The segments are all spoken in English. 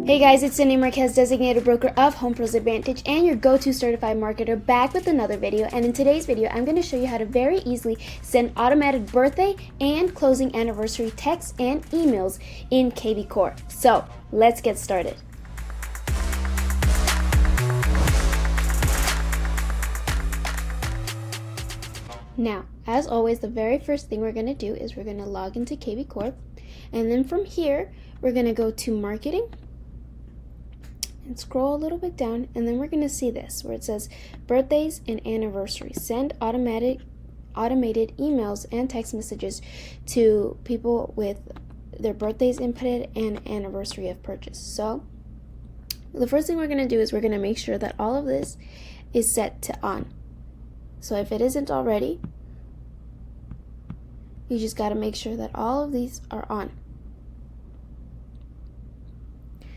Hey guys, it's Cindy Marquez, designated broker of Home Pros Advantage and your go-to certified marketer, back with another video. And in today's video, I'm going to show you how to very easily send automatic birthday and closing anniversary texts and emails in KV Core. So let's get started. Now, as always, the very first thing we're going to do is we're going to log into KV Core, and then from here, we're going to go to Marketing and scroll a little bit down, and then we're going to see this where it says birthdays and anniversaries. Send automated emails and text messages to people with their birthdays inputted and anniversary of purchase. So the first thing we're going to do is we're going to make sure that all of this is set to on. So if it isn't already, you just got to make sure that all of these are on.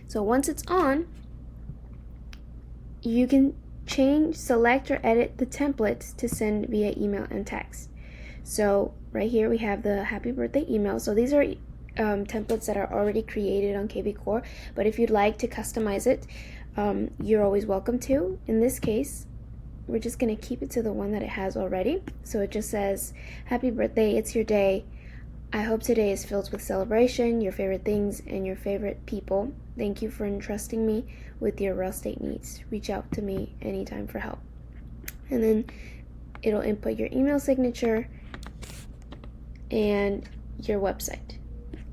So once it's on, you can change, select, or edit the templates to send via email and text. So right here we have the happy birthday email. So these are templates that are already created on KV Core, but if you'd like to customize it, you're always welcome to. In this case, we're just going to keep it to the one that it has already. So it just says, happy birthday, it's your day. I hope today is filled with celebration, your favorite things, and your favorite people. Thank you for entrusting me with your real estate needs. Reach out to me anytime for help. And then it'll input your email signature and your website.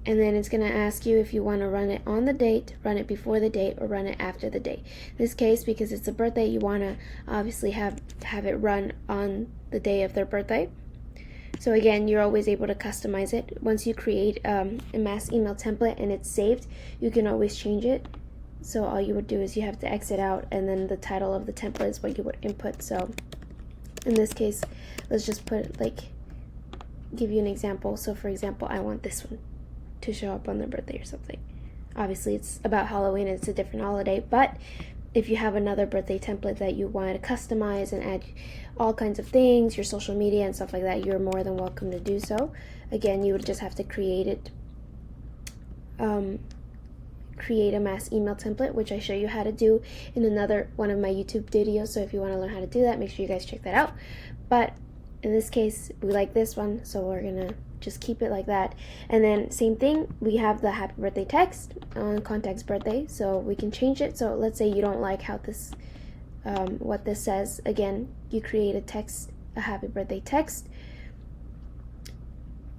And then it's going to ask you if you want to run it on the date, run it before the date, or run it after the date. In this case, because it's a birthday, you want to obviously have it run on the day of their birthday. So again, you're always able to customize it. Once you create a mass email template and it's saved, you can always change it. So all you would do is you have to exit out, and then the title of the template is what you would input. So in this case, let's just give you an example. So for example, I want this one to show up on their birthday or something. Obviously it's about Halloween and it's a different holiday, but if you have another birthday template that you want to customize and add all kinds of things, your social media and stuff like that, you're more than welcome to do so. Again, you would just have to create a mass email template, which I show you how to do in another one of my YouTube videos. So if you want to learn how to do that, make sure you guys check that out. But in this case, we like this one, so we're gonna just keep it like that. And then same thing, we have the happy birthday text on contact's birthday, so we can change it. So let's say you don't like how this what this says. Again, you create a happy birthday text,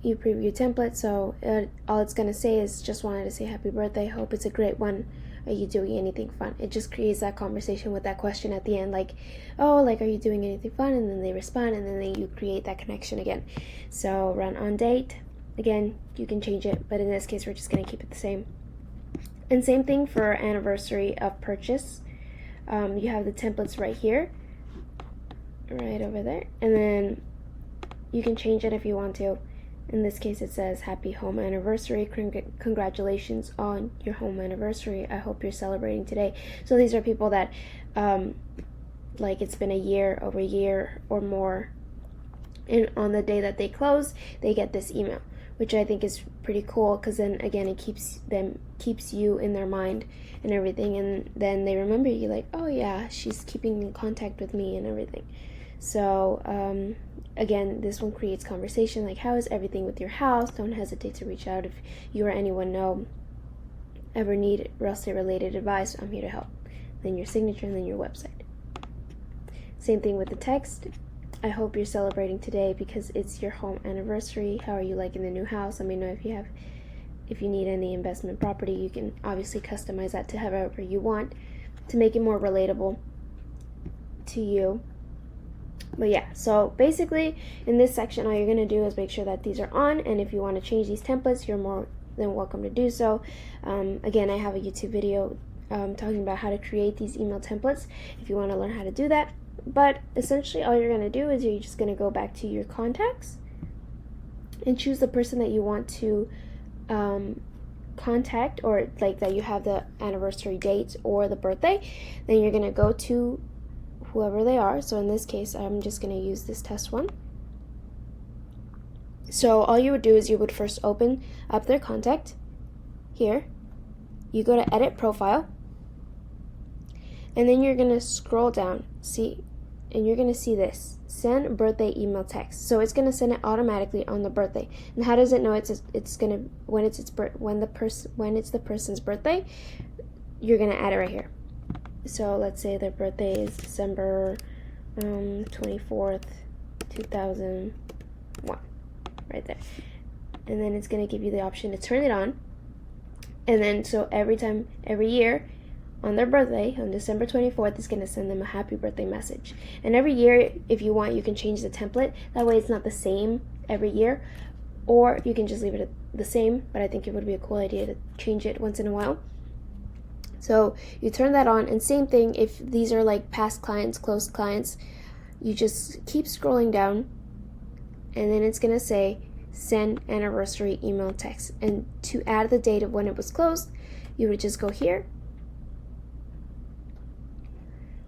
you preview template. So all it's gonna say is, just wanted to say happy birthday, hope it's a great one, are you doing anything fun? It just creates that conversation with that question at the end, like, oh, like, are you doing anything fun? And then they respond, and then you create that connection again. So run on date, again, you can change it, but in this case we're just going to keep it the same. And same thing for anniversary of purchase. You have the templates right here, right over there, and then you can change it if you want to. In this case, it says, happy home anniversary, congratulations on your home anniversary, I hope you're celebrating today. So these are people that, like, it's been over a year or more, and on the day that they close, they get this email, which I think is pretty cool, because then again, it keeps you in their mind and everything, and then they remember you, like, oh yeah, she's keeping in contact with me and everything. So again, this one creates conversation, like, how is everything with your house? Don't hesitate to reach out if you or anyone ever need real estate related advice. I'm here to help. Then your signature, and then your website. Same thing with the text. I hope you're celebrating today because it's your home anniversary. How are you liking the new house? Let me know if you need any investment property. You can obviously customize that to however you want to make it more relatable to you. But yeah, so basically in this section, all you're going to do is make sure that these are on, and if you want to change these templates, you're more than welcome to do so. Again, I have a YouTube video talking about how to create these email templates if you want to learn how to do that. But essentially all you're going to do is you're just going to go back to your contacts and choose the person that you want to contact, or like that you have the anniversary date or the birthday. Then you're going to go to whoever they are. So in this case, I'm just going to use this test one. So all you would do is you would first open up their contact here, you go to edit profile, and then you're going to scroll down, see, and you're going to see this, send birthday email text. So it's going to send it automatically on the birthday. And how does it know it's going to, when it's the person's birthday, you're going to add it right here. So let's say their birthday is December 24th, 2001, right there. And then it's going to give you the option to turn it on. And then so every year on their birthday, on December 24th, it's going to send them a happy birthday message. And every year, if you want, you can change the template. That way it's not the same every year. Or you can just leave it the same, but I think it would be a cool idea to change it once in a while. So you turn that on, and same thing, if these are like past clients, close clients, you just keep scrolling down, and then it's going to say send anniversary email text. And to add the date of when it was closed, you would just go here,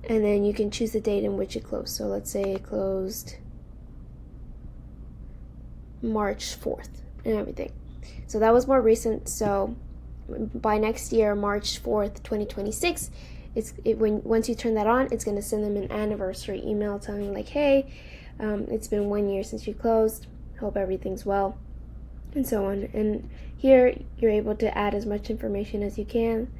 and then you can choose the date in which it closed. So let's say it closed March 4th and everything. So that was more recent. So by next year, March 4th, 2026, once you turn that on, it's going to send them an anniversary email telling them like, hey, it's been 1 year since you closed. Hope everything's well, and so on. And here you're able to add as much information as you can.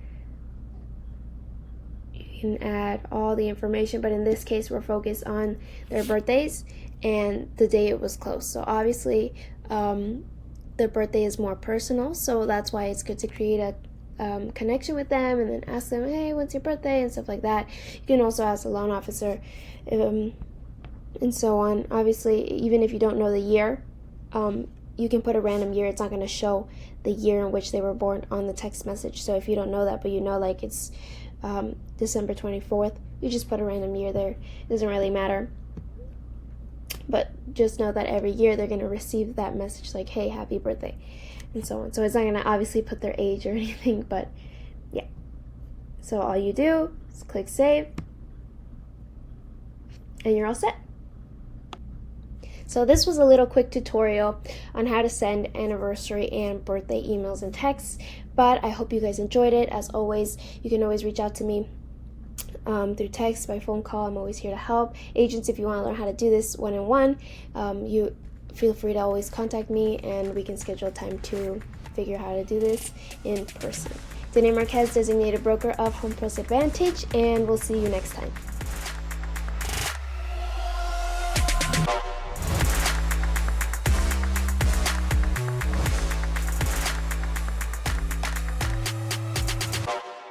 You can add all the information, but in this case, we're focused on their birthdays and the day it was closed. So obviously, their birthday is more personal, so that's why it's good to create a connection with them and then ask them, hey, when's your birthday, and stuff like that. You can also ask the loan officer, and so on. Obviously, even if you don't know the year, you can put a random year. It's not going to show the year in which they were born on the text message. So if you don't know that, but you know like it's December 24th, you just put a random year there. It doesn't really matter. But just know that every year they're going to receive that message like, hey, happy birthday, and so on. So it's not going to obviously put their age or anything, but yeah. So all you do is click save, and you're all set. So this was a little quick tutorial on how to send anniversary and birthday emails and texts, but I hope you guys enjoyed it. As always, you can always reach out to me through text, by phone call. I'm always here to help. Agents, if you want to learn how to do this one-on-one, you feel free to always contact me, and we can schedule time to figure out how to do this in person. Danae Marquez, designated broker of Home Plus Advantage, and we'll see you next time.